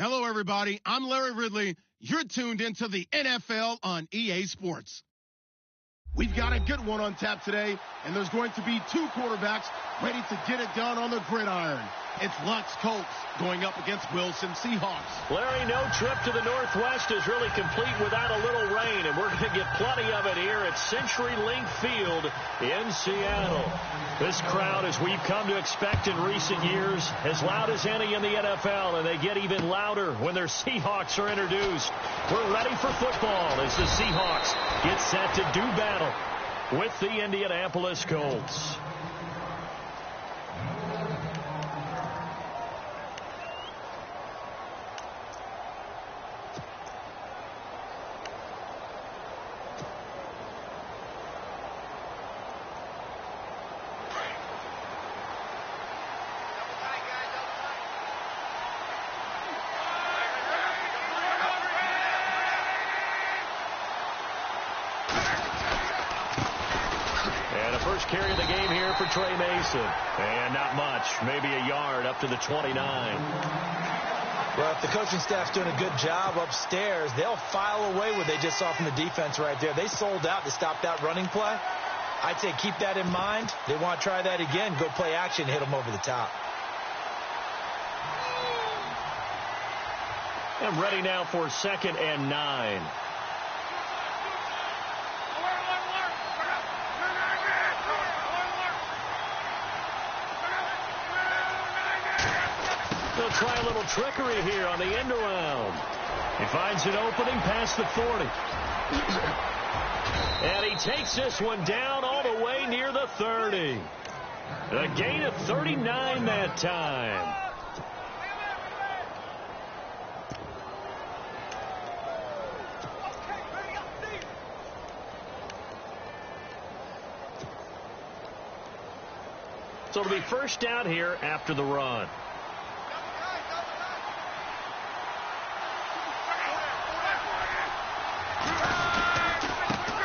Hello, everybody. I'm Larry Ridley. You're tuned into the NFL on EA Sports. We've got a good one on tap today, and there's going to be two quarterbacks ready to get it done on the gridiron. It's Luck's Colts going up against Wilson Seahawks. Larry, no trip to the Northwest is really complete without a little rain, and we're going to get plenty of it here at CenturyLink Field in Seattle. This crowd, as we've come to expect in recent years, as loud as any in the NFL, and they get even louder when their Seahawks are introduced. We're ready for football as the Seahawks get set to do battle with the Indianapolis Colts. First carry of the game here for Trey Mason. And not much. Maybe a yard up to the 29. Well, if the coaching staff's doing a good job upstairs, they'll file away what they just saw from the defense right there. They sold out to stop that running play. I'd say keep that in mind. They want to try that again. Go play action, hit them over the top. And ready now for 2nd and 9. They'll try a little trickery here on the end around. He finds an opening past the 40. And he takes this one down all the way near the 30. A gain of 39 that time. So it'll be first down here after the run.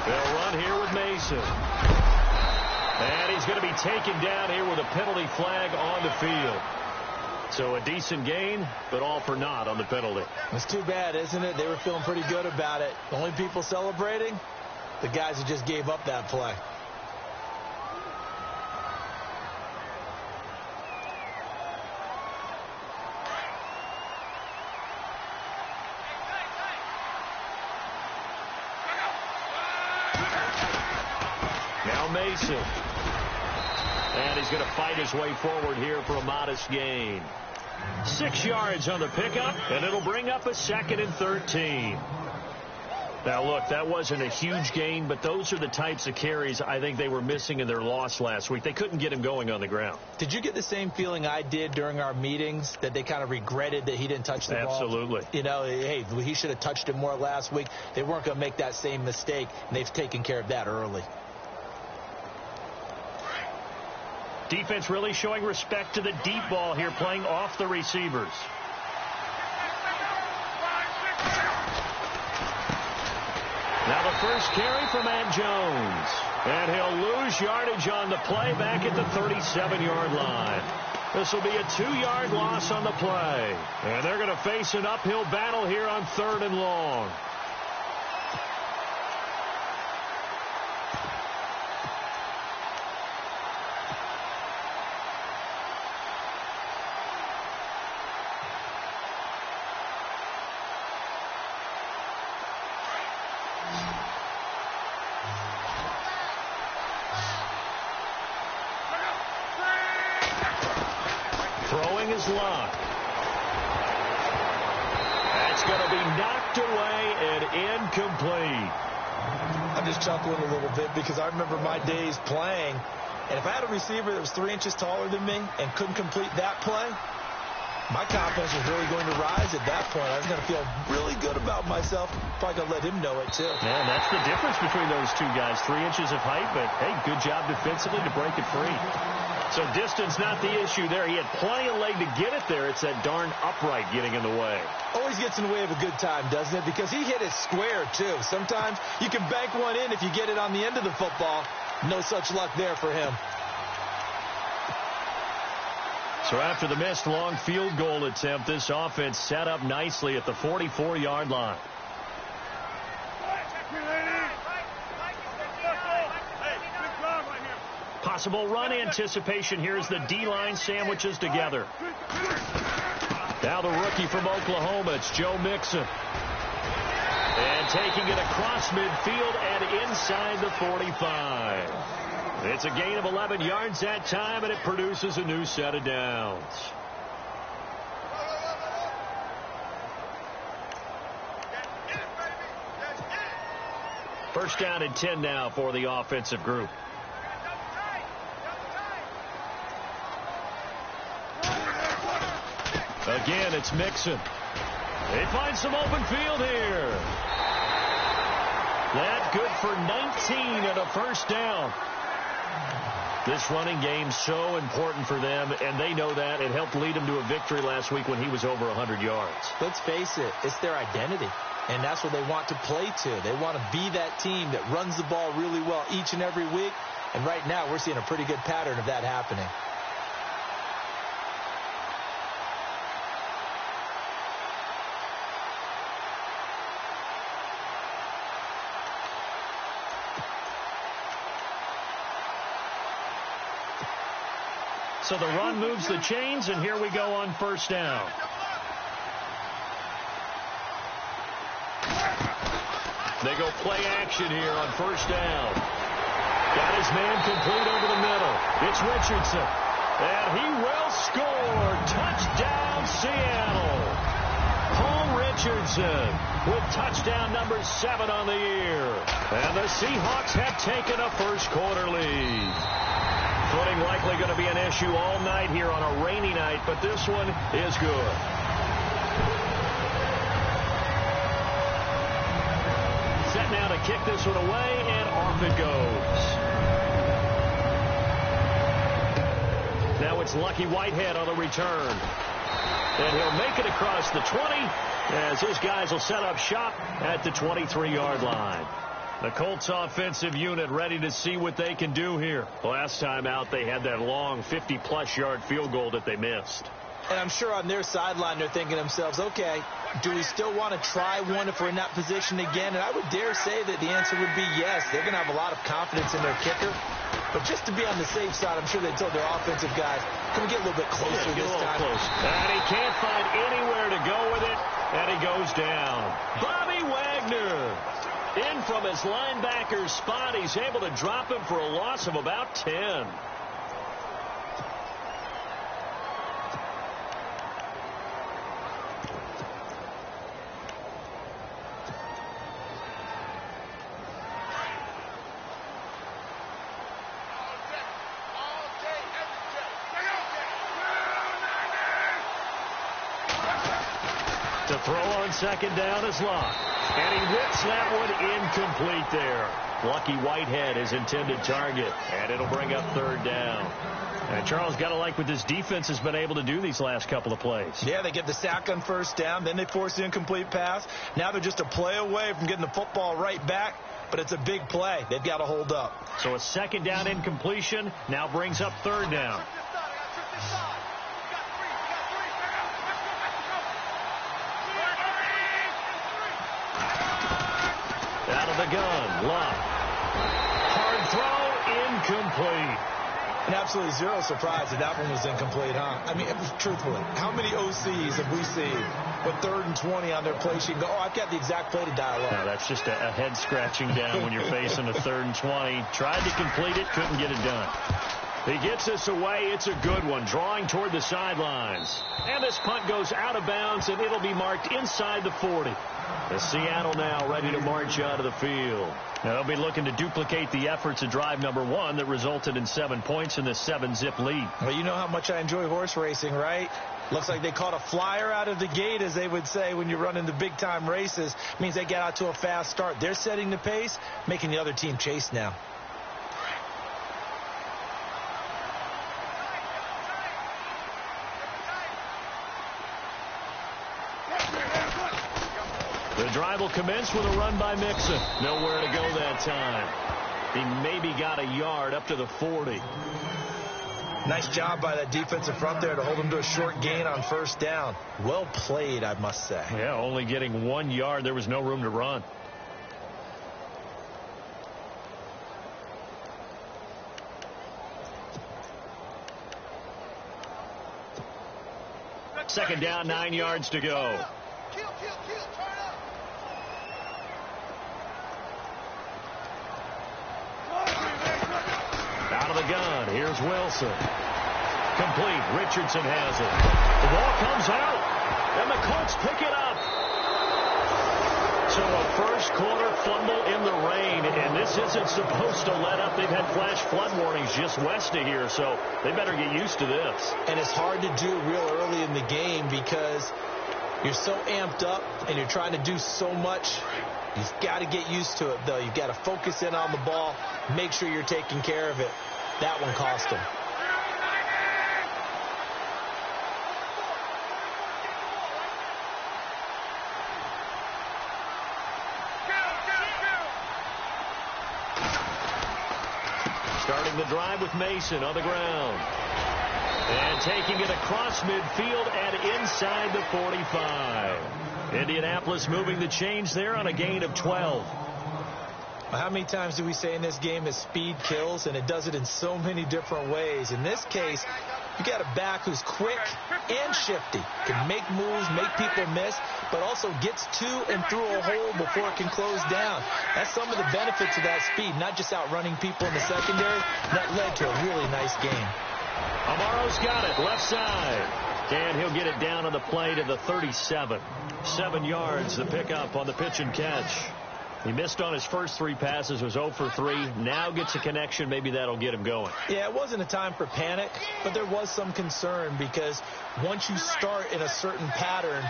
They'll run here with Mason. And he's going to be taken down here with a penalty flag on the field. So a decent gain, but all for naught on the penalty. It's too bad, isn't it? They were feeling pretty good about it. The only people celebrating, the guys who just gave up that play. Mason. And he's going to fight his way forward here for a modest gain. 6 yards on the pickup, and it'll bring up a 2nd and 13. Now, look, that wasn't a huge gain, but those are the types of carries I think they were missing in their loss last week. They couldn't get him going on the ground. Did you get the same feeling I did during our meetings, that they kind of regretted that he didn't touch the ball? Absolutely. You know, hey, he should have touched it more last week. They weren't going to make that same mistake, and they've taken care of that early. Defense really showing respect to the deep ball here, playing off the receivers. Now the first carry from Matt Jones. And he'll lose yardage on the play back at the 37-yard line. This will be a 2-yard loss on the play. And they're going to face an uphill battle here on 3rd and long. Throwing is Luck. That's going to be knocked away and incomplete. I'm just chuckling a little bit because I remember my days playing, and if I had a receiver that was 3 inches taller than me and couldn't complete that play, my confidence was really going to rise at that point. I was going to feel really good about myself. Probably going to let him know it, too. Yeah, and that's the difference between those two guys. 3 inches of height, but, hey, good job defensively to break it free. So distance not the issue there. He had plenty of leg to get it there. It's that darn upright getting in the way. Always gets in the way of a good time, doesn't it? Because he hit it square, too. Sometimes you can bank one in if you get it on the end of the football. No such luck there for him. So after the missed long field goal attempt, this offense set up nicely at the 44-yard line. Possible run anticipation here as the D-line sandwiches together. Now the rookie from Oklahoma, it's Joe Mixon. And taking it across midfield and inside the 45. It's a gain of 11 yards that time, and it produces a new set of downs. First down and 10 now for the offensive group. Again, it's Mixon. They find some open field here. That good for 19 and a first down. This running game so important for them, and they know that. It helped lead them to a victory last week when he was over 100 yards. Let's face it, it's their identity, and that's what they want to play to. They want to be that team that runs the ball really well each and every week, and right now we're seeing a pretty good pattern of that happening. So the run moves the chains, and here we go on first down. They go play action here on first down. Got his man complete over the middle. It's Richardson. And he will score. Touchdown, Seattle. Paul Richardson with touchdown number 7 on the year. And the Seahawks have taken a first quarter lead. Footing likely going to be an issue all night here on a rainy night, but this one is good. Set now to kick this one away, and off it goes. Now it's Lucky Whitehead on the return. And he'll make it across the 20 as his guys will set up shop at the 23-yard line. The Colts offensive unit ready to see what they can do here. Last time out, they had that long 50-plus yard field goal that they missed. And I'm sure on their sideline they're thinking to themselves, okay, do we still want to try one if we're in that position again? And I would dare say that the answer would be yes. They're going to have a lot of confidence in their kicker. But just to be on the safe side, I'm sure they told their offensive guys, can we get a little bit closer this time? And he can't find anywhere to go with it, and he goes down. Bobby Wagner. In from his linebacker spot, he's able to drop him for a loss of about 10. To throw on second down is Locke. And he whips that one incomplete there. Lucky Whitehead is intended target, and it'll bring up third down. And Charles, got to like what this defense has been able to do these last couple of plays. Yeah, they get the sack on first down, then they force the incomplete pass. Now they're just a play away from getting the football right back, but it's a big play. They've got to hold up. So a second down incompletion now brings up third down. Out of the gun, Locke. Hard throw, incomplete. And absolutely zero surprise that that one was incomplete, huh? I mean, truthfully, how many OCs have we seen with 3rd and 20 on their play sheet and go, oh, I've got the exact play to dial up? No, that's just a head scratching down when you're facing a 3rd and 20. Tried to complete it, couldn't get it done. He gets this away. It's a good one, drawing toward the sidelines. And this punt goes out of bounds, and it'll be marked inside the 40. The Seattle now ready to march out of the field. Now they'll be looking to duplicate the efforts of drive number 1 that resulted in 7 points in the 7-zip lead. Well, you know how much I enjoy horse racing, right? Looks like they caught a flyer out of the gate, as they would say when you're running the big-time races. Means they get out to a fast start. They're setting the pace, making the other team chase now. The drive will commence with a run by Mixon. Nowhere to go that time. He maybe got a yard up to the 40. Nice job by that defensive front there to hold him to a short gain on first down. Well played, I must say. Yeah, only getting 1 yard. There was no room to run. Second down, 9 yards to go. Out of the gun, here's Wilson. Complete, Richardson has it. The ball comes out, and the Colts pick it up. So a first quarter fumble in the rain, and this isn't supposed to let up. They've had flash flood warnings just west of here, so they better get used to this. And it's hard to do real early in the game because you're so amped up and you're trying to do so much. You've got to get used to it, though. You've got to focus in on the ball, make sure you're taking care of it. That one cost him. Starting the drive with Mason on the ground. And taking it across midfield and inside the 45. Indianapolis moving the chains there on a gain of 12. How many times do we say in this game that speed kills, and it does it in so many different ways? In this case, you got a back who's quick and shifty, can make moves, make people miss, but also gets to and through a hole before it can close down. That's some of the benefits of that speed, not just outrunning people in the secondary. That led to a really nice game. Amaro's got it, left side. And he'll get it down on the play to the 37. 7 yards, the pickup on the pitch and catch. He missed on his first 3 passes, was 0 for 3. Now gets a connection. Maybe that'll get him going. Yeah, it wasn't a time for panic, but there was some concern because once you start in a certain pattern,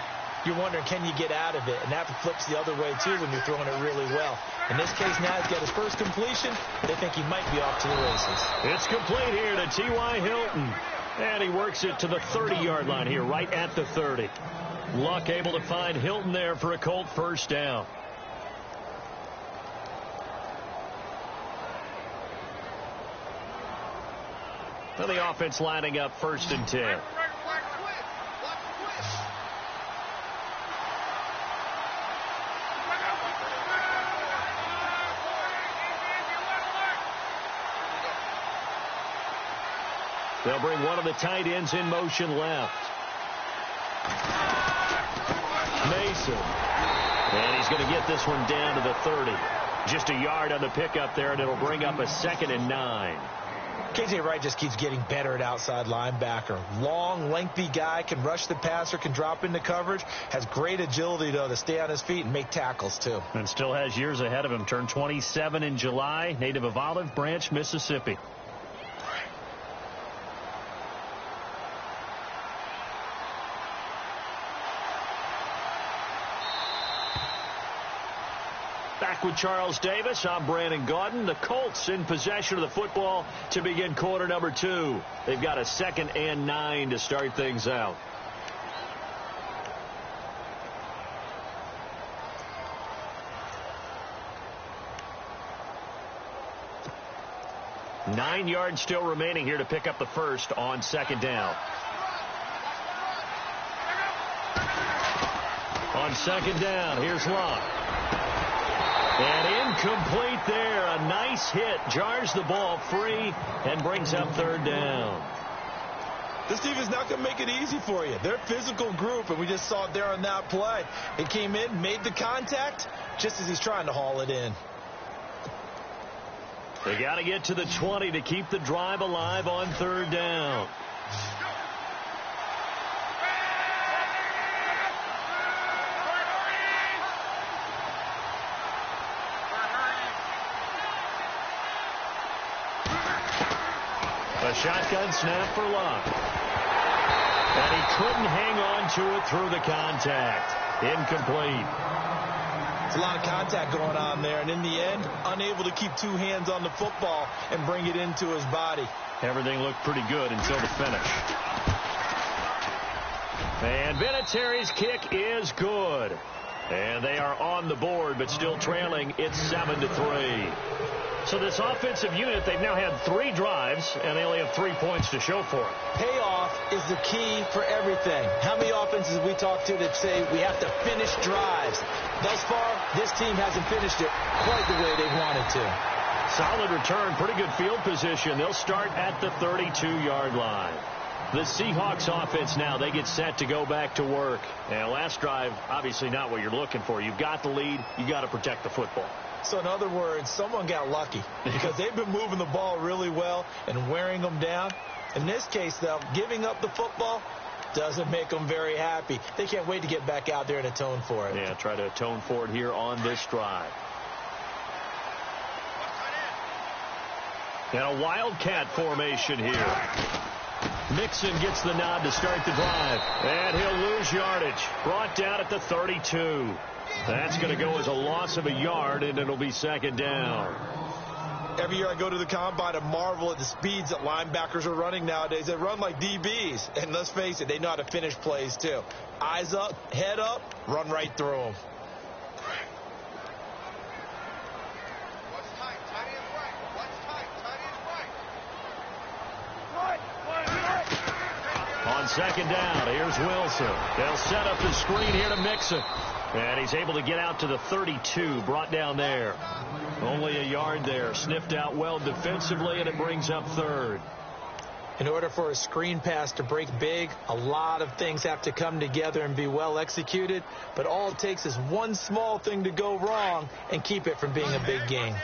you're wondering, can you get out of it? And that flips the other way, too, when you're throwing it really well. In this case, now he's got his first completion. They think he might be off to the races. It's complete here to T.Y. Hilton. And he works it to the 30-yard line here, right at the 30. Luck able to find Hilton there for a Colt first down. Well, the offense lining up 1st and 10. They'll bring one of the tight ends in motion left. Mason. And he's going to get this one down to the 30. Just a yard on the pickup there, and it'll bring up a 2nd and 9. KJ Wright just keeps getting better at outside linebacker. Long, lengthy guy, can rush the passer, can drop into coverage. Has great agility, though, to stay on his feet and make tackles, too. And still has years ahead of him. Turned 27 in July. Native of Olive Branch, Mississippi. Back with Charles Davis. I'm Brandon Gaudin. The Colts in possession of the football to begin quarter number 2. They've got a 2nd and 9 to start things out. Nine yards still remaining here to pick up the first on 2nd down. On 2nd down, here's Luck. And incomplete there. A nice hit. Jars the ball free and brings up 3rd down. This team is not going to make it easy for you. They're a physical group, and we just saw it there on that play. He came in, made the contact, just as he's trying to haul it in. They got to get to the 20 to keep the drive alive on 3rd down. A shotgun snap for Luck. And he couldn't hang on to it through the contact. Incomplete. It's a lot of contact going on there, and in the end, unable to keep 2 hands on the football and bring it into his body. Everything looked pretty good until the finish. And Vinatieri's kick is good. And they are on the board, but still trailing. It's 7-3. So this offensive unit, they've now had 3 drives, and they only have 3 points to show for it. Payoff is the key for everything. How many offenses have we talked to that say we have to finish drives? Thus far, this team hasn't finished it quite the way they wanted to. Solid return, pretty good field position. They'll start at the 32-yard line. The Seahawks offense now, they get set to go back to work. And last drive, obviously not what you're looking for. You've got the lead. You got to protect the football. So in other words, someone got lucky because they've been moving the ball really well and wearing them down. In this case, though, giving up the football doesn't make them very happy. They can't wait to get back out there and atone for it. Yeah, try to atone for it here on this drive. And a wildcat formation here. Mixon gets the nod to start the drive. And he'll lose yardage. Brought down at the 32. That's going to go as a loss of a yard, and it'll be second down. Every year I go to the combine and marvel at the speeds that linebackers are running nowadays. They run like DBs. And let's face it, they know how to finish plays too. Eyes up, head up, run right through them. On second down, here's Wilson. They'll set up the screen here to Mixon. And he's able to get out to the 32, brought down there. Only a yard there. Sniffed out well defensively, and it brings up third. In order for a screen pass to break big, a lot of things have to come together and be well executed. But all it takes is one small thing to go wrong and keep it from being a big gain.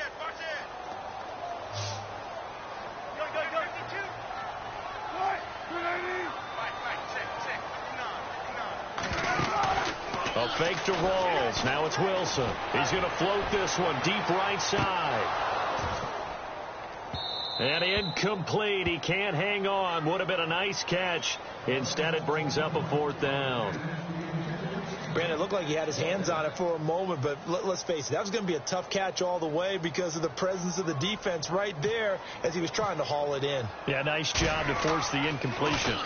A fake to Rawls. Now it's Wilson. He's going to float this one deep right side. And incomplete. He can't hang on. Would have been a nice catch. Instead, it brings up a fourth down. Brandon, it looked like he had his hands on it for a moment, but let's face it, that was going to be a tough catch all the way because of the presence of the defense right there as he was trying to haul it in. Yeah, nice job to force the incompletion.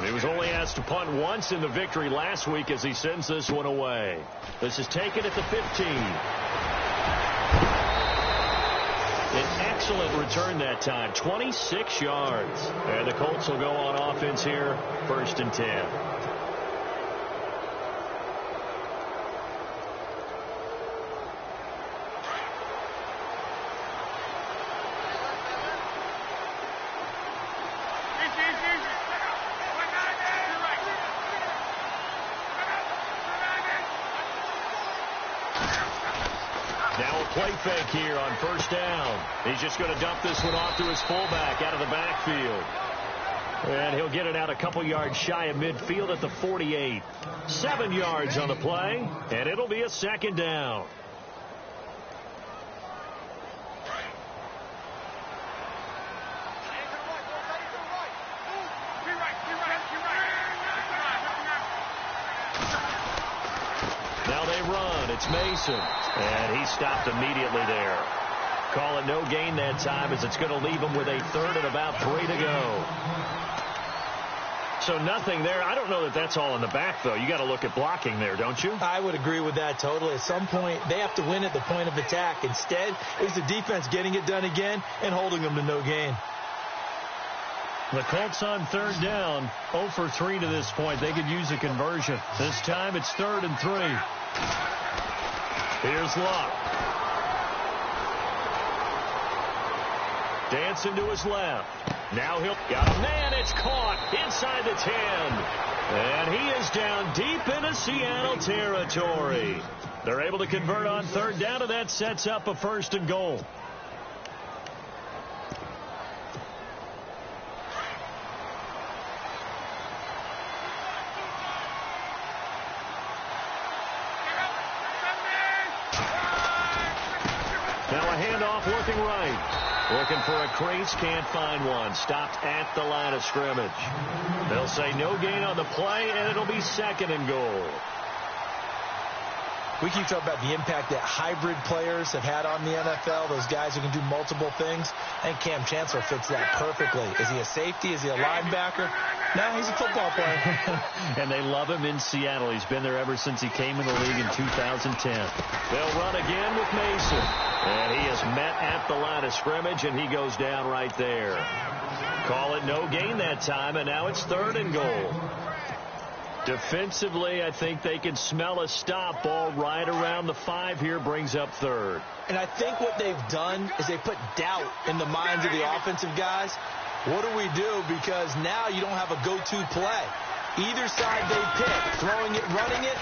He was only asked to punt once in the victory last week as he sends this one away. This is taken at the 15. An excellent return that time, 26 yards. And the Colts will go on offense here, 1st and 10. Play fake here on 1st down. He's just going to dump this one off to his fullback out of the backfield. And he'll get it out a couple yards shy of midfield at the 48. 7 yards on the play, and it'll be a second down. Now they run. It's Mason. And he stopped immediately there. Call it no gain that time as it's going to leave him with a 3rd and about 3 to go. So nothing there. I don't know that that's all in the back, though. You got to look at blocking there, don't you? I would agree with that totally. At some point, they have to win at the point of attack. Instead, it's the defense getting it done again and holding them to no gain. The Colts on 3rd down, 0 for 3 to this point. They could use a conversion. This time it's 3rd and 3. Here's Luck. Dancing to his left. Now he'll got a man. It's caught inside the 10. And he is down deep into Seattle territory. They're able to convert on 3rd down, and that sets up a 1st and goal. Working right. Looking for a crease. Can't find one. Stopped at the line of scrimmage. They'll say no gain on the play, and it'll be 2nd and goal. We keep talking about the impact that hybrid players have had on the NFL, those guys who can do multiple things. I think Cam Chancellor fits that perfectly. Is he a safety? Is he a linebacker? No, he's a football player. And they love him in Seattle. He's been there ever since he came in the league in 2010. They'll run again with Mason. And he is met at the line of scrimmage, and he goes down right there. Call it no gain that time, and now it's 3rd and goal. Defensively, I think they can smell a stop. Ball right around the 5 here, brings up 3rd. And I think what they've done is they put doubt in the minds of the offensive guys. What do we do? Because now you don't have a go-to play. Either side they pick, throwing it, running it,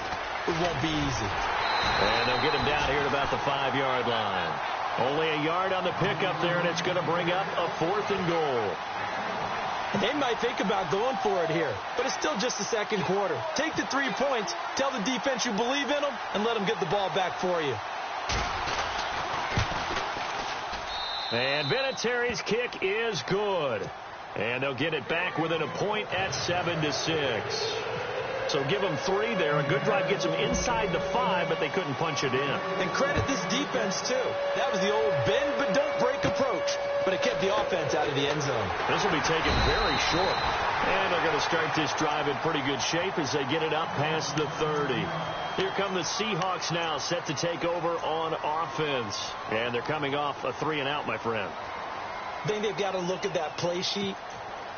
it won't be easy. And they'll get him down here at about the 5-yard line. Only a yard on the pickup there, and it's going to bring up a 4th and goal. They might think about going for it here, but it's still just the second quarter. Take the 3 points, tell the defense you believe in them, and let them get the ball back for you. And Vinatieri's kick is good. And they'll get it back within a point at 7-6. So give them 3 there. A good drive gets them inside the 5, but they couldn't punch it in. And credit this defense, too. That was the old bend but don't break approach. But it kept the offense out of the end zone. This will be taken very short. And they're going to start this drive in pretty good shape as they get it up past the 30. Here come the Seahawks now, set to take over on offense. And they're coming off a 3-and-out, my friend. I think they've got to look at that play sheet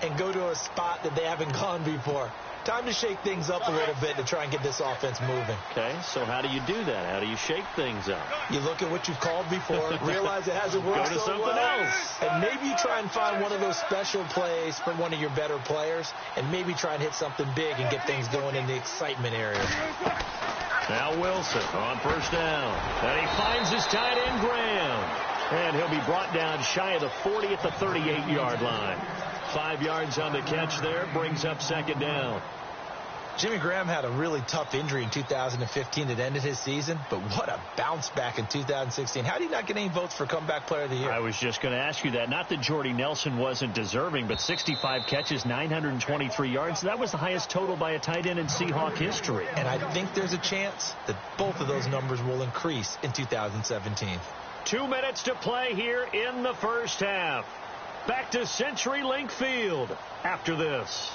and go to a spot that they haven't gone before. Time to shake things up a little bit to try and get this offense moving. Okay, so how do you do that? How do you shake things up? You look at what you've called before, realize it hasn't worked Go to so something well, else. and maybe you try and find one of those special plays from one of your better players, and maybe try and hit something big and get things going in the excitement area. Now Wilson on 1st down. And he finds his tight end, Graham. And he'll be brought down shy of the 40 at the 38-yard line. 5 yards on the catch there, brings up 2nd down. Jimmy Graham had a really tough injury in 2015 that ended his season, but what a bounce back in 2016. How did he not get any votes for Comeback Player of the Year? I was just going to ask you that. Not that Jordy Nelson wasn't deserving, but 65 catches, 923 yards. That was the highest total by a tight end in Seahawk history. And I think there's a chance that both of those numbers will increase in 2017. 2 minutes to play here in the first half. Back to CenturyLink Field after this.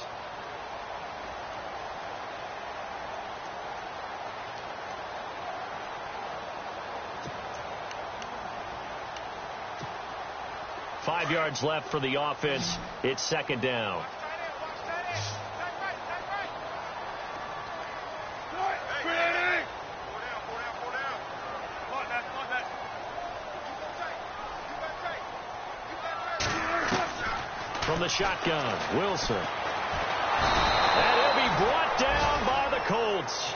Five yards left for the offense. It's 2nd down. From the shotgun, Wilson. And he'll be brought down by the Colts.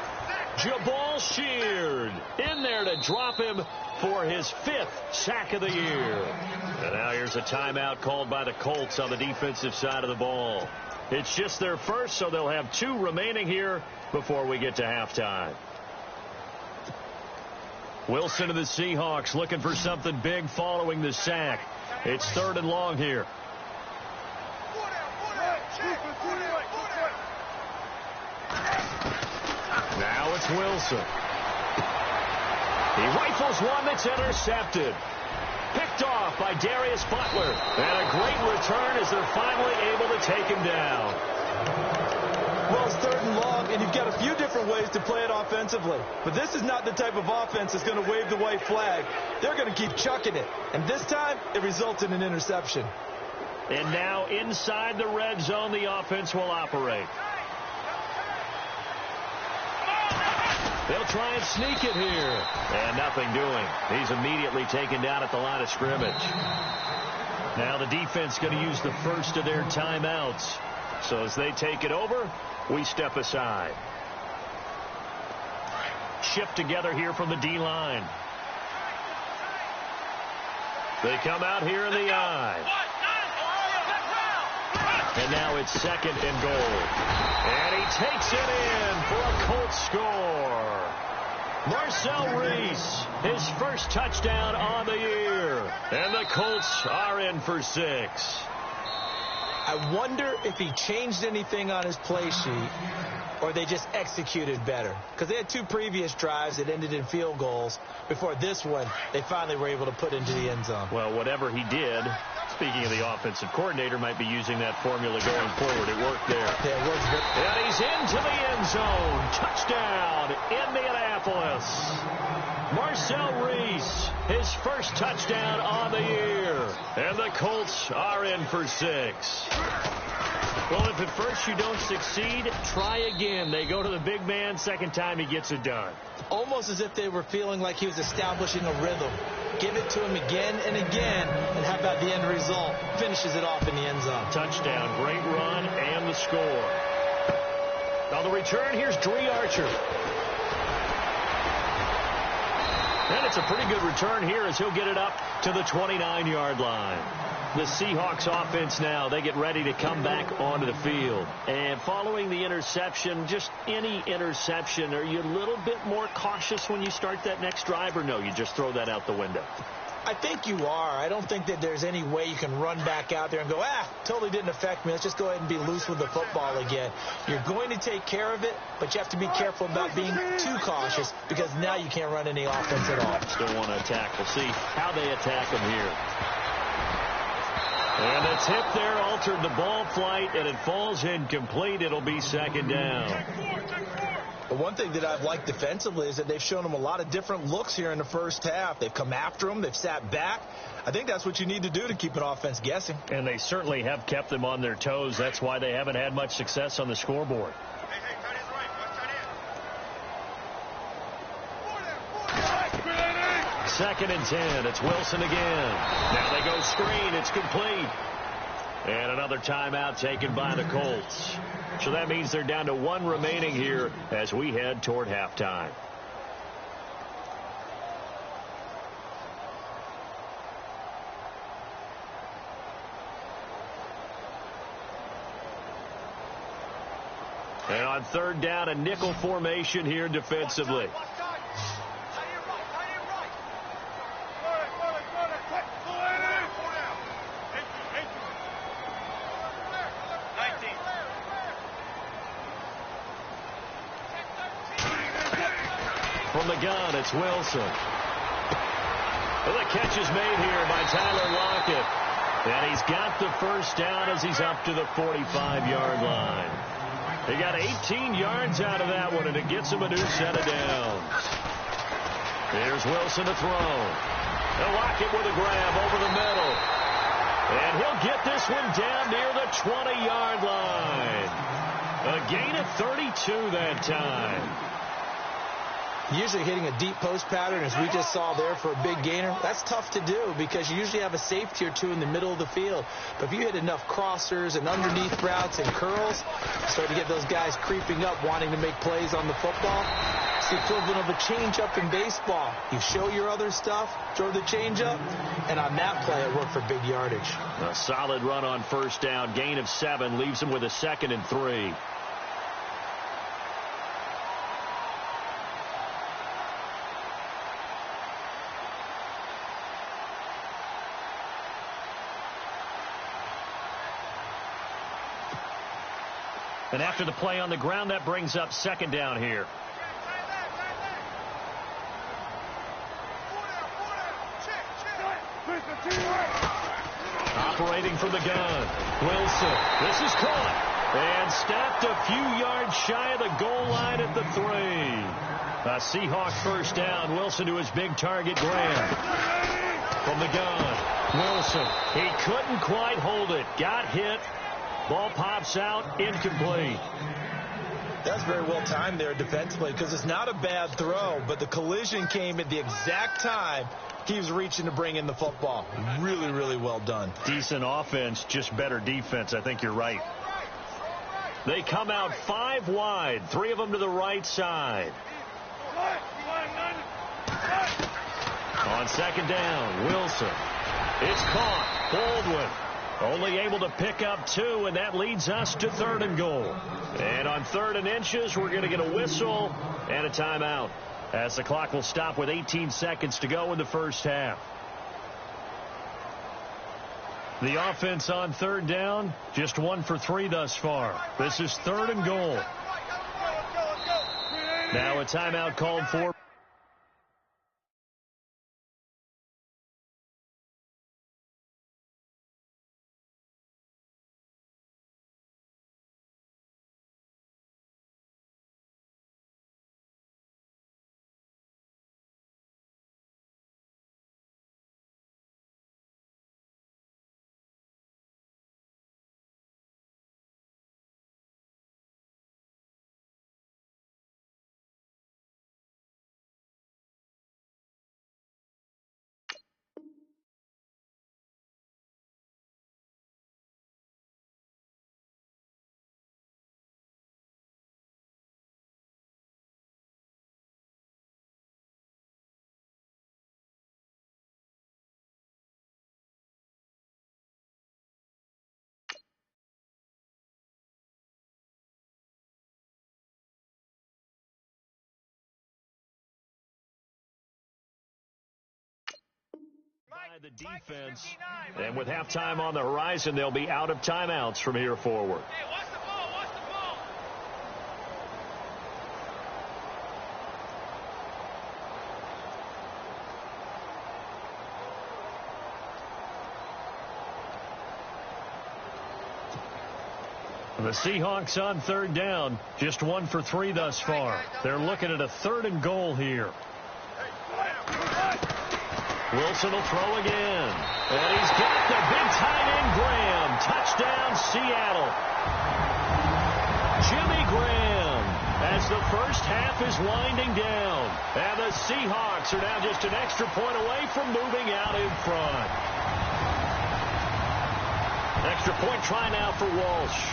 Jabal Sheard in there to drop him for his 5th sack of the year. And now here's a timeout called by the Colts on the defensive side of the ball. It's just their first, so they'll have 2 remaining here before we get to halftime. Wilson of the Seahawks looking for something big following the sack. It's 3rd and long here. Now it's Wilson. He rifles one that's intercepted. Picked off by Darius Butler. And a great return as they're finally able to take him down. Well, it's 3rd and long, and you've got a few different ways to play it offensively. But this is not the type of offense that's going to wave the white flag. They're going to keep chucking it. And this time, it results in an interception. And now inside the red zone, the offense will operate. They'll try and sneak it here. And nothing doing. He's immediately taken down at the line of scrimmage. Now the defense going to use the first of their timeouts. So as they take it over, we step aside. Shift together here from the D-line. They come out here in the eye. And now it's 2nd and goal. And he takes it in for a Colts score. Marcel Reese, his first touchdown on the year. And the Colts are in for 6. I wonder if he changed anything on his play sheet or they just executed better. Because they had 2 previous drives that ended in field goals. Before this one, they finally were able to put into the end zone. Well, whatever he did, speaking of the offensive coordinator, might be using that formula going forward. It worked there. Yeah, it works good. And he's into the end zone. Touchdown, Indianapolis. Marcel Reese, his first touchdown on the year. And the Colts are in for 6. Well, if at first you don't succeed, try again. They go to the big man. Second time he gets it done. Almost as if they were feeling like he was establishing a rhythm. Give it to him again and again, and how about the end result? Finishes it off in the end zone. Touchdown, great run, and the score. Now the return, here's Dree Archer. And it's a pretty good return here as he'll get it up to the 29-yard line. The Seahawks offense now, they get ready to come back onto the field. And following the interception, just any interception, are you a little bit more cautious when you start that next drive, or no, you just throw that out the window? I think you are. I don't think that there's any way you can run back out there and go, totally didn't affect me. Let's just go ahead and be loose with the football again. You're going to take care of it, but you have to be careful about being too cautious because now you can't run any offense at all. Still want to attack. We'll see how they attack him here. And the tip there altered the ball flight, and it falls incomplete. It'll be second down. The one thing that I've liked defensively is that they've shown them a lot of different looks here in the first half. They've come after them. They've sat back. I think that's what you need to do to keep an offense guessing. And they certainly have kept them on their toes. That's why they haven't had much success on the scoreboard. Second and 10. It's Wilson again. Now they go screen. It's complete. And another timeout taken by the Colts. So that means they're down to 1 remaining here as we head toward halftime. And on third down, a nickel formation here defensively. From the gun, it's Wilson. Well, the catch is made here by Tyler Lockett. And he's got the first down as he's up to the 45-yard line. He got 18 yards out of that one, and it gets him a new set of downs. Here's Wilson to throw. And Lockett with a grab over the middle. And he'll get this one down near the 20-yard line. A gain of 32 that time. Usually hitting a deep post pattern, as we just saw there for a big gainer, that's tough to do because you usually have a safety or two in the middle of the field. But if you hit enough crossers and underneath routes and curls, start to get those guys creeping up, wanting to make plays on the football. It's the equivalent of a change-up in baseball. You show your other stuff, throw the change-up, and on that play, it worked for big yardage. A solid run on first down. Gain of 7 leaves him with a 2nd and 3. And after the play on the ground, that brings up second down here. Operating from the gun. Wilson. This is caught. And stopped a few yards shy of the goal line at the 3. A Seahawk first down. Wilson to his big target, Graham. From the gun. Wilson. He couldn't quite hold it. Got hit. Ball pops out, incomplete. That's very well timed there defensively because it's not a bad throw, but the collision came at the exact time he was reaching to bring in the football. Really, really well done. Decent offense, just better defense. I think you're right. They come out 5 wide, 3 of them to the right side. On second down, Wilson. It's caught. Baldwin. Only able to pick up 2, and that leads us to 3rd and goal. And on 3rd and inches, we're going to get a whistle and a timeout as the clock will stop with 18 seconds to go in the first half. The offense on 3rd down, just 1 for 3 thus far. This is 3rd and goal. Now a timeout called for. by the defense. And with halftime on the horizon, they'll be out of timeouts from here forward. Hey, watch the ball, watch the ball. The Seahawks on third down, just 1 for 3 thus far. They're looking at a 3rd and goal here. Wilson will throw again. And he's got the big tight end, Graham. Touchdown, Seattle. Jimmy Graham, as the first half is winding down. And the Seahawks are now just an extra point away from moving out in front. Extra point try now for Walsh.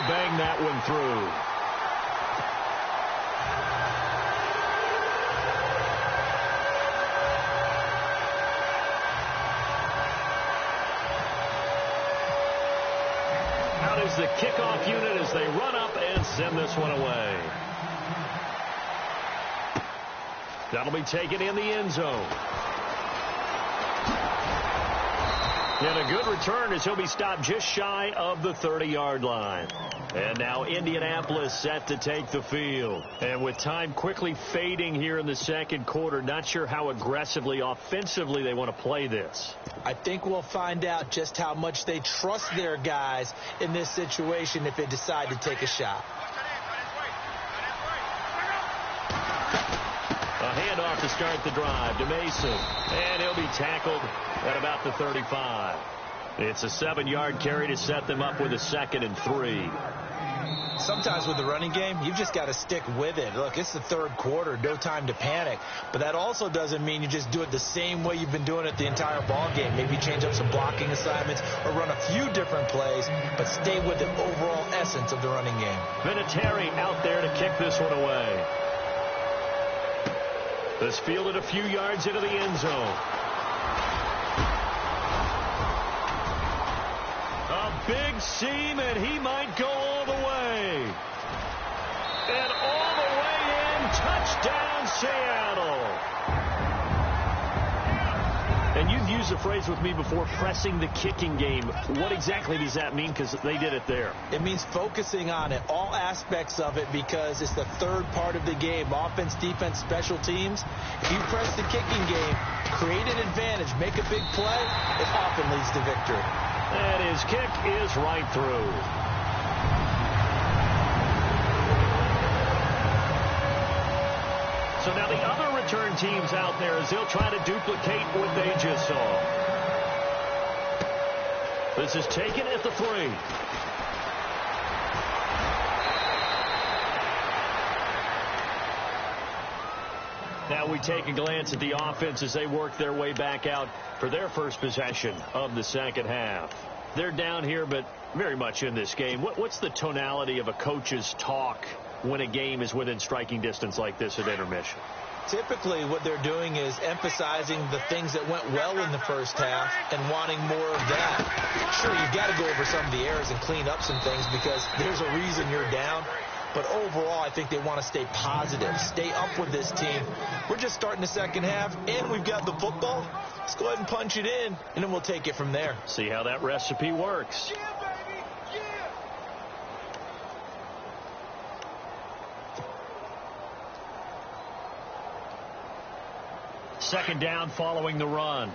Bang that one through. Out is the kickoff unit as they run up and send this one away. That'll be taken in the end zone. And a good return as he'll be stopped just shy of the 30-yard line. And now Indianapolis set to take the field. And with time quickly fading here in the second quarter, not sure how aggressively, offensively they want to play this. I think we'll find out just how much they trust their guys in this situation if they decide to take a shot. A handoff to start the drive to Mason. And he'll be tackled at about the 35. It's a 7-yard carry to set them up with a 2nd and 3. Sometimes with the running game, you've just got to stick with it. Look, it's the third quarter, no time to panic. But that also doesn't mean you just do it the same way you've been doing it the entire ball game. Maybe change up some blocking assignments or run a few different plays, but stay with the overall essence of the running game. Vinatieri out there to kick this one away. This fielded a few yards into the end zone. A big seam, and he might go all the way. And all the way in, touchdown, Seattle. And you've used the phrase with me before, pressing the kicking game. What exactly does that mean? Because they did it there. It means focusing on it, all aspects of it, because it's the third part of the game. Offense, defense, special teams. If you press the kicking game, create an advantage, make a big play, it often leads to victory. And his kick is right through. So now the other return teams out there as they'll try to duplicate what they just saw. This is taken at the 3. Now we take a glance at the offense as they work their way back out for their first possession of the second half. They're down here, but very much in this game. What's the tonality of a coach's talk when a game is within striking distance like this at intermission? Typically, what they're doing is emphasizing the things that went well in the first half and wanting more of that. Sure, you've got to go over some of the errors and clean up some things because there's a reason you're down. But overall, I think they want to stay positive, stay up with this team. We're just starting the second half, and we've got the football. Let's go ahead and punch it in, and then we'll take it from there. See how that recipe works. Yeah, baby, yeah. Second down following the run.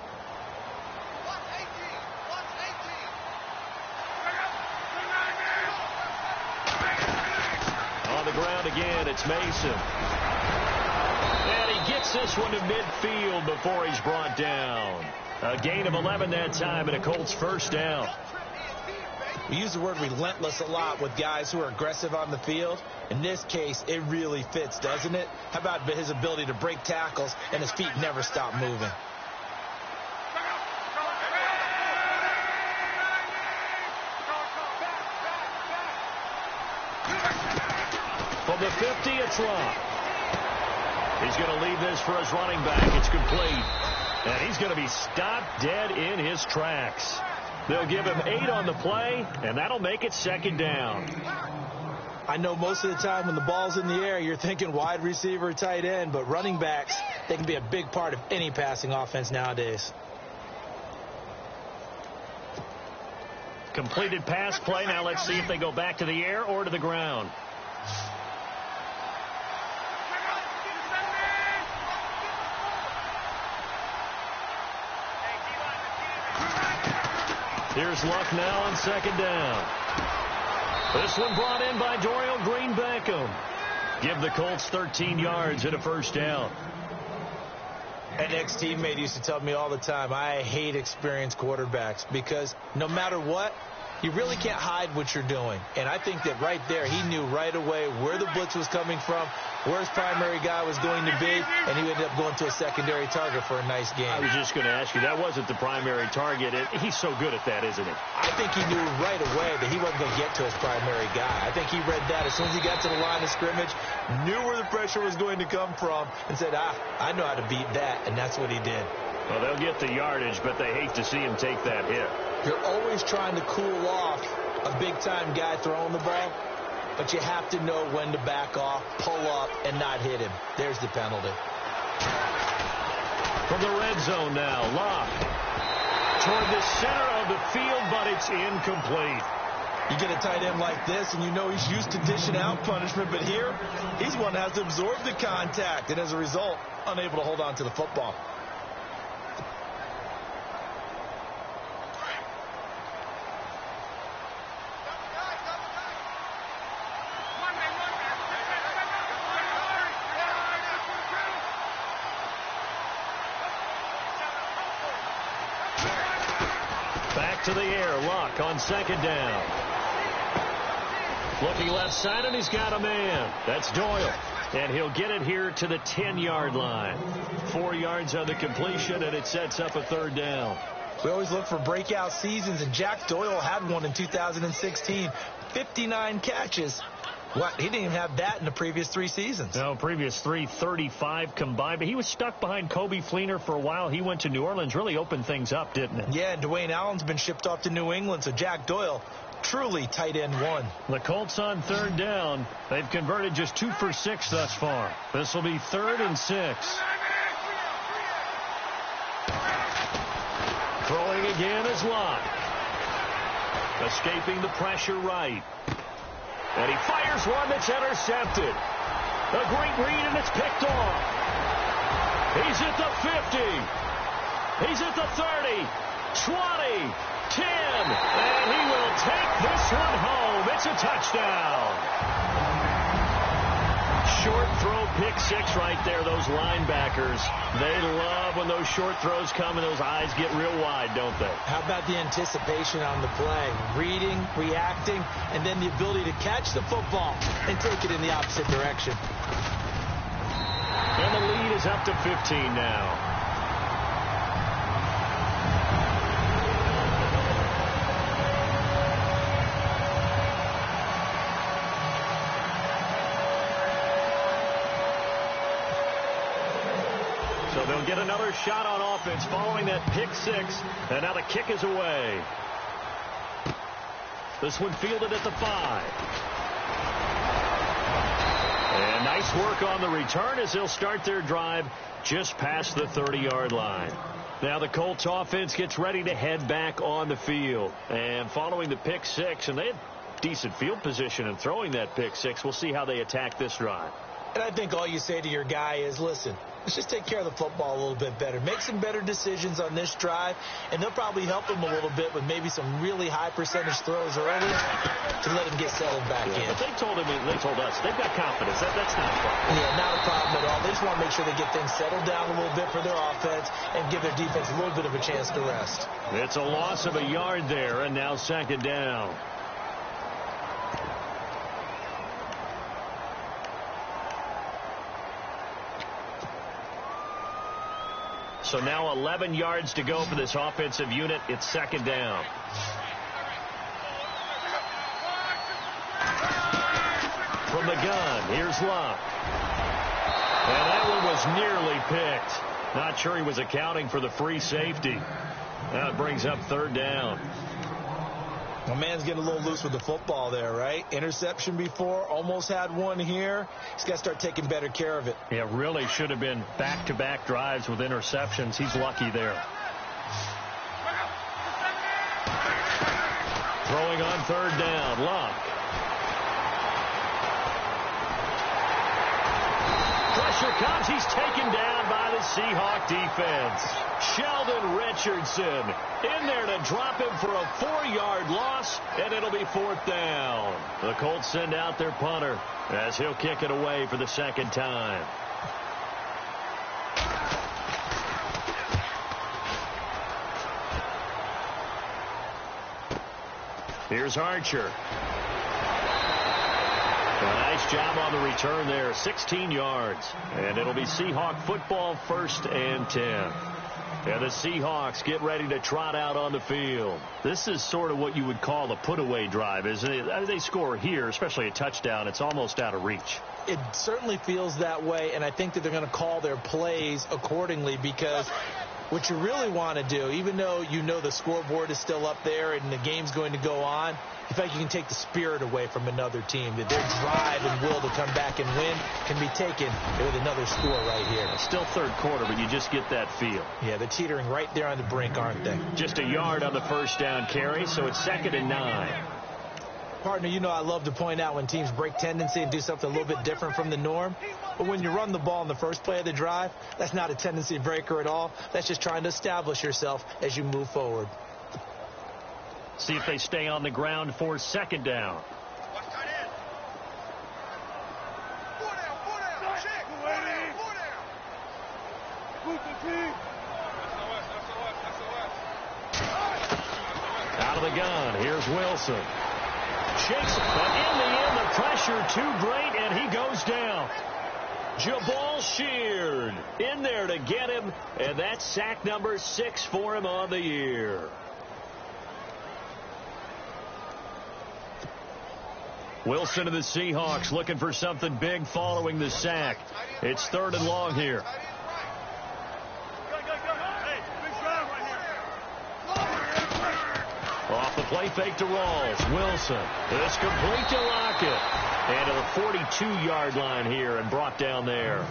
On the ground again, it's Mason. And he gets this one to midfield before he's brought down. A gain of 11 that time and a Colts first down. We use the word relentless a lot with guys who are aggressive on the field. In this case, it really fits, doesn't it? How about his ability to break tackles and his feet never stop moving? From the 50, it's Love. He's going to leave this for his running back. It's complete. And he's going to be stopped dead in his tracks. They'll give him 8 on the play, and that'll make it 2nd down. I know most of the time when the ball's in the air, you're thinking wide receiver, tight end, but running backs, they can be a big part of any passing offense nowadays. Completed pass play. Now let's see if they go back to the air or to the ground. Here's Luck now on 2nd down. This one brought in by Dorial Green-Beckham. Give the Colts 13 yards and a 1st down. An ex-teammate used to tell me all the time, I hate experienced quarterbacks because no matter what, you really can't hide what you're doing. And I think that right there, he knew right away where the blitz was coming from, where his primary guy was going to be, and he ended up going to a secondary target for a nice game. I was just going to ask you, that wasn't the primary target. He's so good at that, isn't he? I think he knew right away that he wasn't going to get to his primary guy. I think he read that as soon as he got to the line of scrimmage, knew where the pressure was going to come from, and said, I know how to beat that, and that's what he did. Well, they'll get the yardage, but they hate to see him take that hit. You're always trying to cool off a big-time guy throwing the ball, but you have to know when to back off, pull up, and not hit him. There's the penalty. From the red zone now, Locke toward the center of the field, but it's incomplete. You get a tight end like this, and you know he's used to dishing out punishment, but here, he's one that has to absorb the contact, and as a result, unable to hold on to the football. To the air, Luck on 2nd down. Looking left side, and he's got a man. That's Doyle. And he'll get it here to the 10-yard line. 4 yards on the completion, and it sets up a 3rd down. We always look for breakout seasons, and Jack Doyle had one in 2016. 59 catches. What? He didn't even have that in the previous 3 seasons. No, previous 3, 35 combined. But he was stuck behind Kobe Fleener for a while. He went to New Orleans, really opened things up, didn't it? Yeah, and Dwayne Allen's been shipped off to New England, so Jack Doyle, truly tight end 1. The Colts on 3rd down. They've converted just 2 for 6 thus far. This will be 3rd and 6. Throwing again is Locke. Escaping the pressure right. And he fires one that's intercepted. A great read, and it's picked off. He's at the 50. He's at the 30, 20, 10. And he will take this one home. It's a touchdown. Short throw, pick 6 right there. Those linebackers, they love when those short throws come and those eyes get real wide, don't they? How about the anticipation on the play? Reading, reacting, and then the ability to catch the football and take it in the opposite direction. And the lead is up to 15 now. So they'll get another shot on offense following that pick 6, and now the kick is away. This one fielded at the 5. And nice work on the return as they'll start their drive just past the 30-yard line. Now the Colts offense gets ready to head back on the field. And following the pick 6, and they had decent field position in throwing that pick 6, we'll see how they attack this drive. And I think all you say to your guy is, listen, let's just take care of the football a little bit better. Make some better decisions on this drive, and they'll probably help him a little bit with maybe some really high percentage throws early to let him get settled back in. But they told us, they've got confidence. That's not a problem. Yeah, not a problem at all. They just want to make sure they get things settled down a little bit for their offense and give their defense a little bit of a chance to rest. It's a loss of a yard there, and now 2nd down. So now 11 yards to go for this offensive unit. It's 2nd down. From the gun, here's Luck. And that one was nearly picked. Not sure he was accounting for the free safety. That brings up third down. My man's getting a little loose with the football there, right? Interception before, almost had one here. He's got to start taking better care of it. Yeah, really should have been back-to-back drives with interceptions. He's lucky there. Throwing on third down, Luck. Pressure comes. He's taken down by the Seahawk defense. Sheldon Richardson in there to drop him for a 4-yard loss, and it'll be fourth down. The Colts send out their punter as he'll kick it away for the second time. Here's Archer. A nice job on the return there, 16 yards. And it'll be Seahawk football, 1st and 10. And the Seahawks get ready to trot out on the field. This is sort of what you would call a put-away drive, isn't it? They score here, especially a touchdown. It's almost out of reach. It certainly feels that way, and I think that they're going to call their plays accordingly, because what you really want to do, even though you know the scoreboard is still up there and the game's going to go on, you feel like you can take the spirit away from another team, that their drive and will to come back and win can be taken with another score right here. It's still third quarter, but you just get that feel. Yeah, they're teetering right there on the brink, aren't they? Just a yard on the first down carry, so it's 2nd and 9. Partner, you know I love to point out when teams break tendency and do something a little bit different from the norm. But when you run the ball in the first play of the drive, that's not a tendency breaker at all. That's just trying to establish yourself as you move forward. See if they stay on the ground for 2nd down. Out of the gun, here's Wilson. Shakes it, but in the end, the pressure too great, and he goes down. Jabal Sheard in there to get him, and that's sack number 6 for him on the year. Wilson of the Seahawks looking for something big following the sack. It's 3rd and long here. Off the play fake to Rawls. Wilson. It's complete to Lockett. And to the 42-yard line here and brought down there.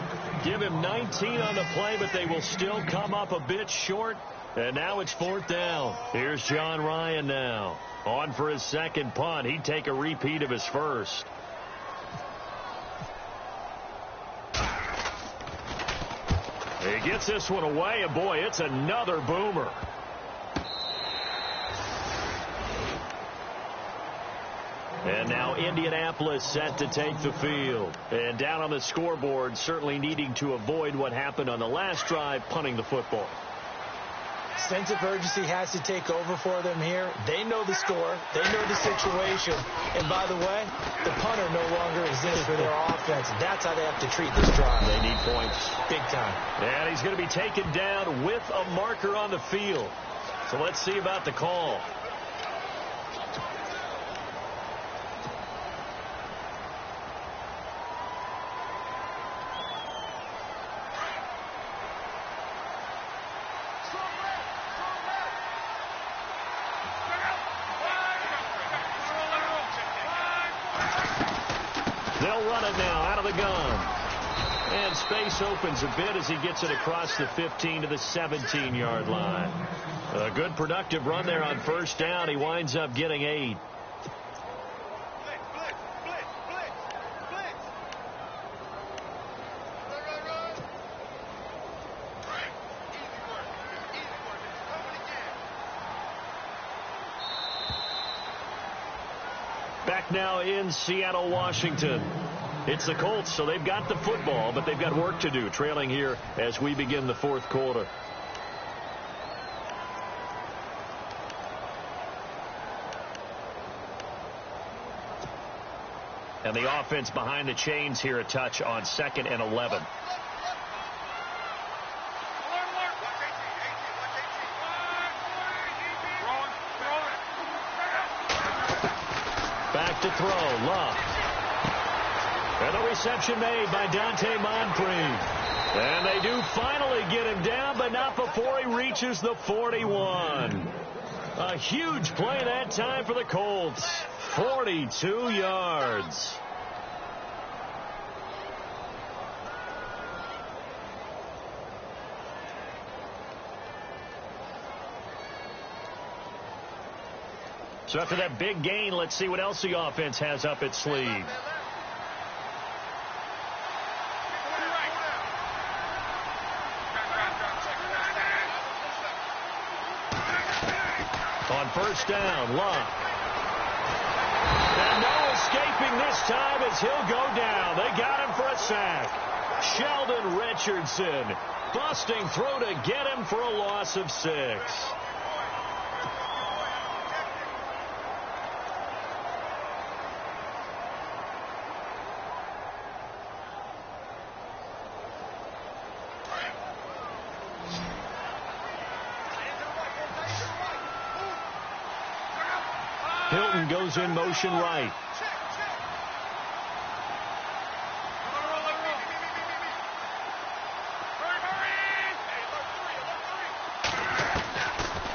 Give him 19 on the play, but they will still come up a bit short. And now it's 4th down. Here's John Ryan now. On for his second punt. He'd take a repeat of his first. He gets this one away, and boy, it's another boomer. And now Indianapolis set to take the field. And down on the scoreboard, certainly needing to avoid what happened on the last drive, punting the football. Sense of urgency has to take over for them here. They know the score. They know the situation. And by the way, the punter no longer exists for their offense. That's how they have to treat this drive. They need points. Big time. And he's going to be taken down with a marker on the field. So let's see about the call. They'll run it now out of the gun. And space opens a bit as he gets it across the 15 to the 17-yard line. A good productive run there on first down. He winds up getting 8. Back now in Seattle, Washington. It's the Colts, so they've got the football, but they've got work to do, trailing here as we begin the fourth quarter. And the offense behind the chains here a touch on 2nd and 11. Back to throw, Love. And the reception made by Dante Moncrief. And they do finally get him down, but not before he reaches the 41. A huge play that time for the Colts. 42 yards. So after that big gain, let's see what else the offense has up its sleeve. On first down, Love. And no escaping this time as he'll go down. They got him for a sack. Sheldon Richardson busting through to get him for a loss of 6. Hilton goes in motion right.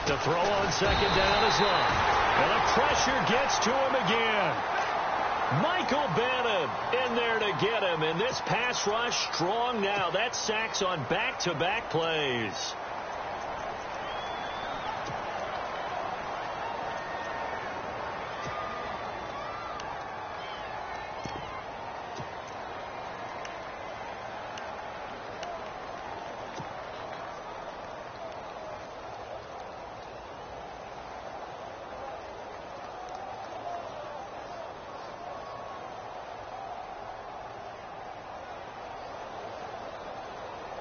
To throw on second down is Love. And the pressure gets to him again. Michael Bannon in there to get him. And this pass rush strong now. That's sacks on back-to-back plays.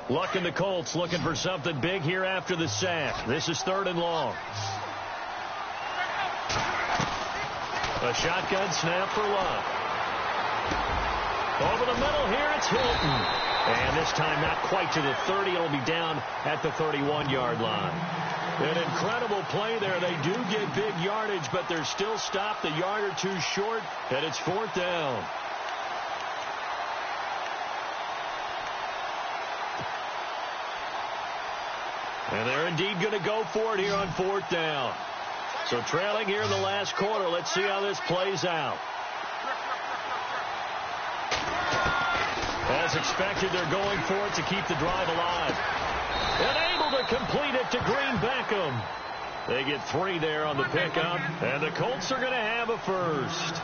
Luck in the Colts looking for something big here after the sack. This is 3rd and long. A shotgun snap for Love. Over the middle here, it's Hilton. And this time not quite to the 30. It'll be down at the 31-yard line. An incredible play there. They do get big yardage, but they're still stopped a yard or two short, and it's 4th down. And they're indeed going to go for it here on 4th down. So trailing here in the last quarter. Let's see how this plays out. As expected, they're going for it to keep the drive alive. And able to complete it to Green Beckham. They get 3 there on the pickup. And the Colts are going to have a first.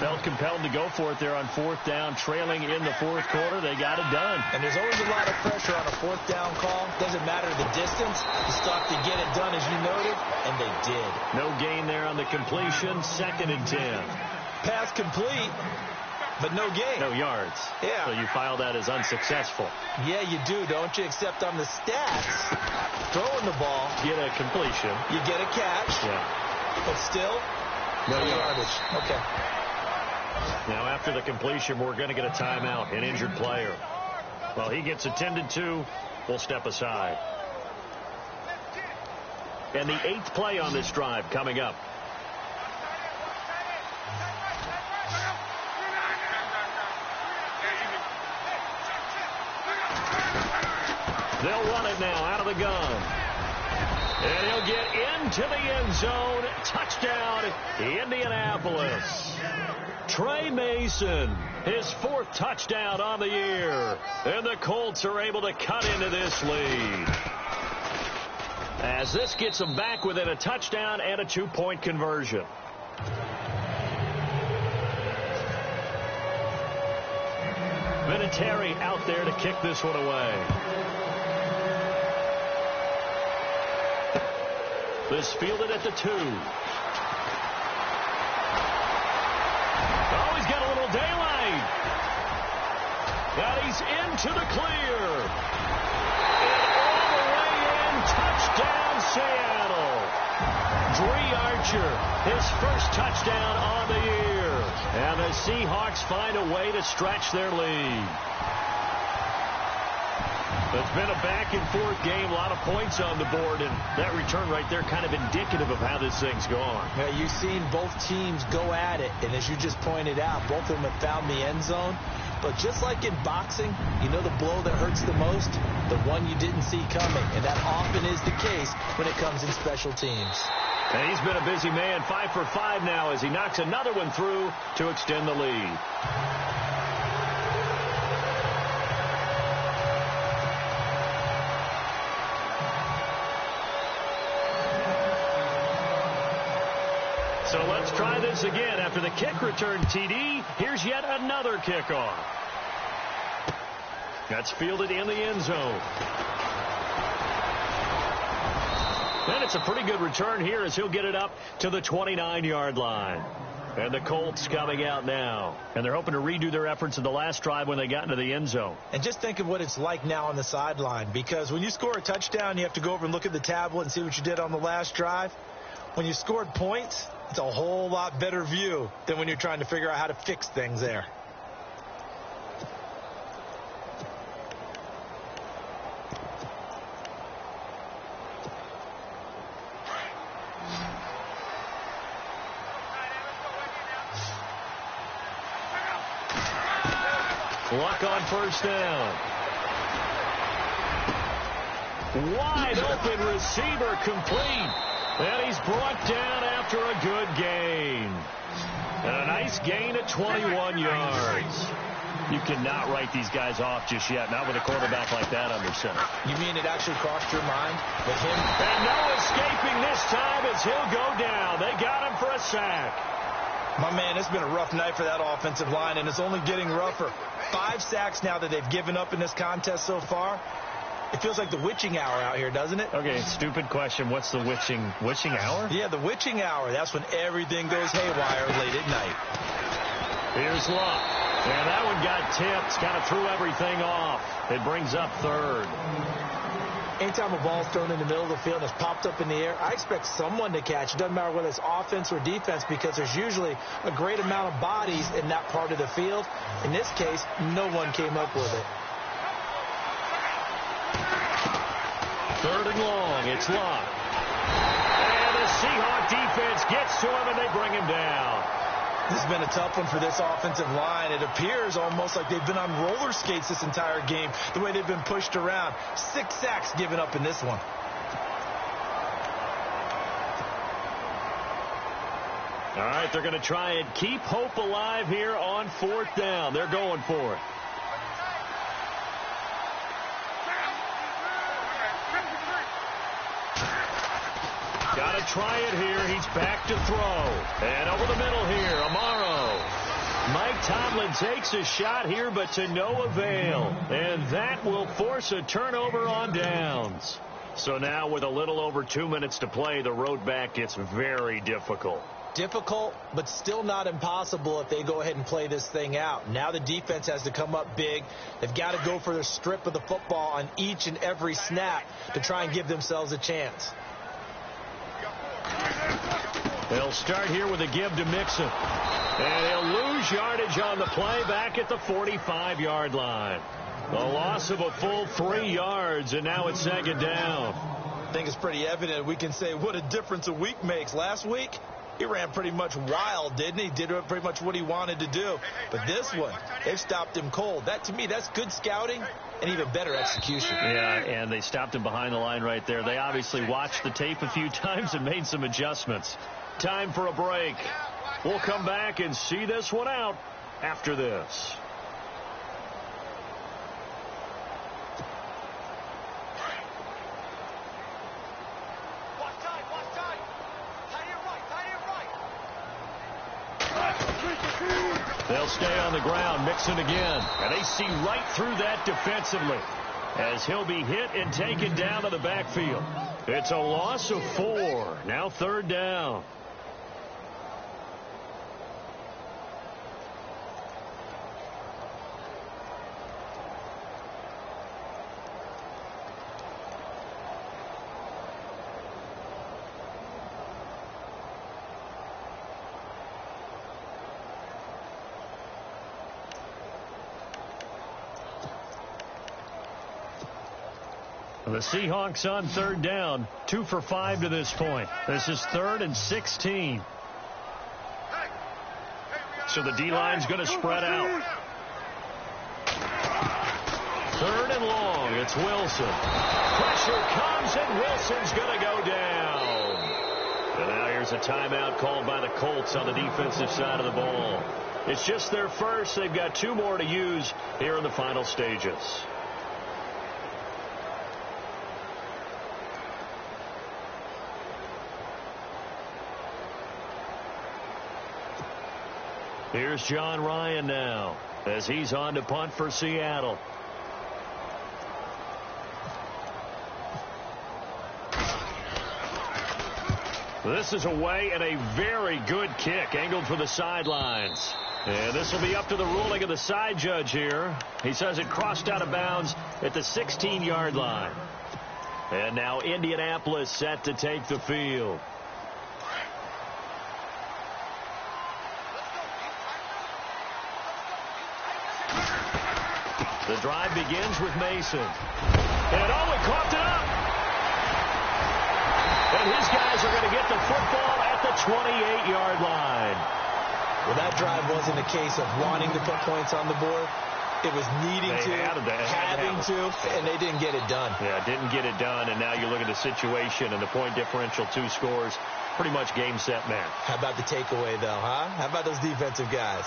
Felt compelled to go for it there on 4th down, trailing in the 4th quarter. They got it done. And there's always a lot of pressure on a 4th down call. Doesn't matter the distance. You stop to get it done, as you noted, and they did. No gain there on the completion. 2nd and 10. Pass complete, but no gain. No yards. Yeah. So you file that as unsuccessful. Yeah, you do, don't you? Except on the stats, throwing the ball. Get a completion. You get a catch. Yeah. But still, no yardage. Okay. Now, after the completion, we're going to get a timeout, an injured player. Well, he gets attended to. We'll step aside. And the 8th play on this drive coming up. They'll run it now out of the gun. And he'll get into the end zone. Touchdown, Indianapolis. Trey Mason, his 4th touchdown on the year. And the Colts are able to cut into this lead. As this gets them back within a touchdown and a 2-point conversion. Vinatieri out there to kick this one away. This fielded at the 2. Oh, he's got a little daylight. And he's into the clear. And all the way in, touchdown Seattle. Dree Archer, his first touchdown on the year. And the Seahawks find a way to stretch their lead. It's been a back-and-forth game, a lot of points on the board, and that return right there kind of indicative of how this thing's gone. Yeah, you've seen both teams go at it, and as you just pointed out, both of them have found the end zone. But just like in boxing, you know the blow that hurts the most? The one you didn't see coming, and that often is the case when it comes in special teams. And he's been a busy man, 5 for 5 now as he knocks another one through to extend the lead. So let's try this again. After the kick return TD, here's yet another kickoff. That's fielded in the end zone. And it's a pretty good return here as he'll get it up to the 29-yard line. And the Colts coming out now. And they're hoping to redo their efforts in the last drive when they got into the end zone. And just think of what it's like now on the sideline. Because when you score a touchdown, you have to go over and look at the tablet and see what you did on the last drive. When you scored points, it's a whole lot better view than when you're trying to figure out how to fix things there. Luck on first down. Wide open receiver complete. And he's brought down after a good gain. And a nice gain at 21 yards. You cannot write these guys off just yet, not with a quarterback like that under center. You mean it actually crossed your mind with him? And no escaping this time as he'll go down. They got him for a sack. My man, it's been a rough night for that offensive line, and it's only getting rougher. 5 sacks now that they've given up in this contest so far. It feels like the witching hour out here, doesn't it? Okay, stupid question. What's the witching hour? Yeah, the witching hour. That's when everything goes haywire late at night. Here's Luck. And that one got tipped. Kind of threw everything off. It brings up third. Anytime a ball's thrown in the middle of the field and it's popped up in the air, I expect someone to catch. It doesn't matter whether it's offense or defense because there's usually a great amount of bodies in that part of the field. In this case, no one came up with it. Third and long. It's Luck. And the Seahawks defense gets to him, and they bring him down. This has been a tough one for this offensive line. It appears almost like they've been on roller skates this entire game, the way they've been pushed around. 6 sacks given up in this one. All right, they're going to try and keep hope alive here on 4th down. They're going for it. Got to try it here. He's back to throw. And over the middle here, Amaro. Mike Tomlin takes a shot here, but to no avail. And that will force a turnover on downs. So now with a little over 2 minutes to play, the road back gets very difficult. Difficult, but still not impossible if they go ahead and play this thing out. Now the defense has to come up big. They've got to go for the strip of the football on each and every snap to try and give themselves a chance. They'll start here with a give to Mixon. And he'll lose yardage on the play back at the 45-yard line. A loss of a full 3 yards, and now it's 2nd down. I think it's pretty evident. We can say what a difference a week makes. Last week, he ran pretty much wild, didn't he? Did pretty much what he wanted to do. But this one, they've stopped him cold. That, to me, that's good scouting and even better execution. Yeah, and they stopped him behind the line right there. They obviously watched the tape a few times and made some adjustments. Time for a break. We'll come back and see this one out after this. They'll stay on the ground, Mixon again. And they see right through that defensively as he'll be hit and taken down to the backfield. It's a loss of 4. Now 3rd down. The Seahawks on third down, 2 for 5 to this point. This is 3rd and 16. So the D-line's going to spread out. 3rd and long. It's Wilson. Pressure comes, and Wilson's going to go down. And now here's a timeout called by the Colts on the defensive side of the ball. It's just their first. They've got 2 more to use here in the final stages. Here's John Ryan now as he's on to punt for Seattle. This is away, and a very good kick angled for the sidelines. And this will be up to the ruling of the side judge here. He says it crossed out of bounds at the 16-yard line. And now Indianapolis set to take the field. The drive begins with Mason. And he coughed it up. And his guys are going to get the football at the 28-yard line. Well, that drive wasn't a case of wanting to put points on the board. It was needing having to, and they didn't get it done. Yeah, didn't get it done, and now you look at the situation and the point differential, 2 scores, pretty much game, set, match. How about the takeaway, though, huh? How about those defensive guys?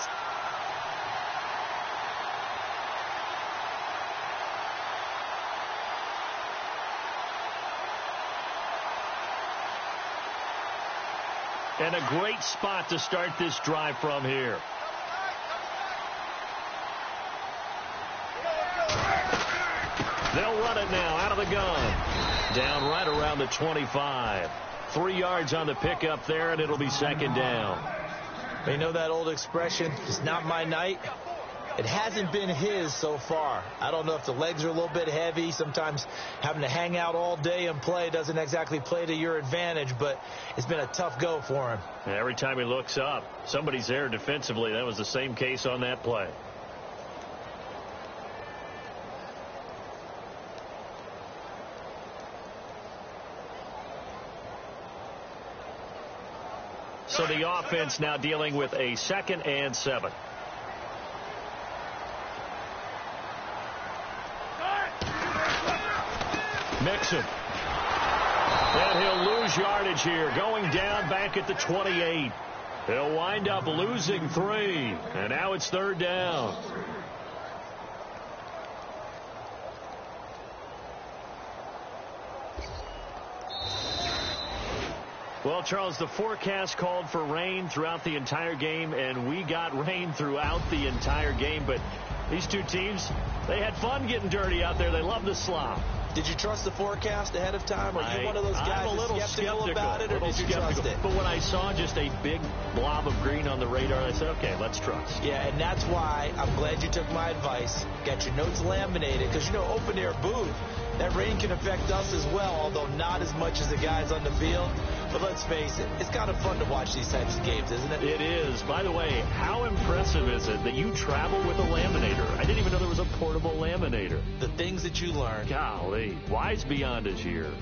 And a great spot to start this drive from here. They'll run it now out of the gun. Down right around the 25. 3 yards on the pickup there, and it'll be 2nd down. You know that old expression, it's not my night? It hasn't been his so far. I don't know if the legs are a little bit heavy. Sometimes having to hang out all day and play doesn't exactly play to your advantage, but it's been a tough go for him. Every time he looks up, somebody's there defensively. That was the same case on that play. So the offense now dealing with a 2nd and 7. Mixon. And he'll lose yardage here, going down back at the 28. He'll wind up losing 3, and now it's 3rd down. Well, Charles, the forecast called for rain throughout the entire game, and we got rain throughout the entire game. But these 2 teams, they had fun getting dirty out there. They love the slop. Did you trust the forecast ahead of time? Are you one of those guys that's skeptical about it, or did you trust it? But when I saw just a big blob of green on the radar, I said, okay, let's trust. Yeah, and that's why I'm glad you took my advice. Got your notes laminated, because, you know, open-air booth, that rain can affect us as well, although not as much as the guys on the field. But let's face it, it's kind of fun to watch these types of games, isn't it? It is. By the way, how impressive is it that you travel with a laminator? I didn't even know there was a portable laminator. The things that you learn. Golly, wise beyond his years.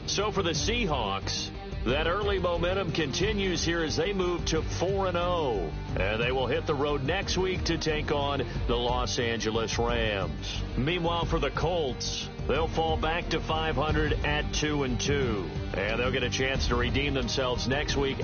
So for the Seahawks, that early momentum continues here as they move to 4-0. And they will hit the road next week to take on the Los Angeles Rams. Meanwhile, for the Colts, they'll fall back to 500 at 2-2. And they'll get a chance to redeem themselves next week.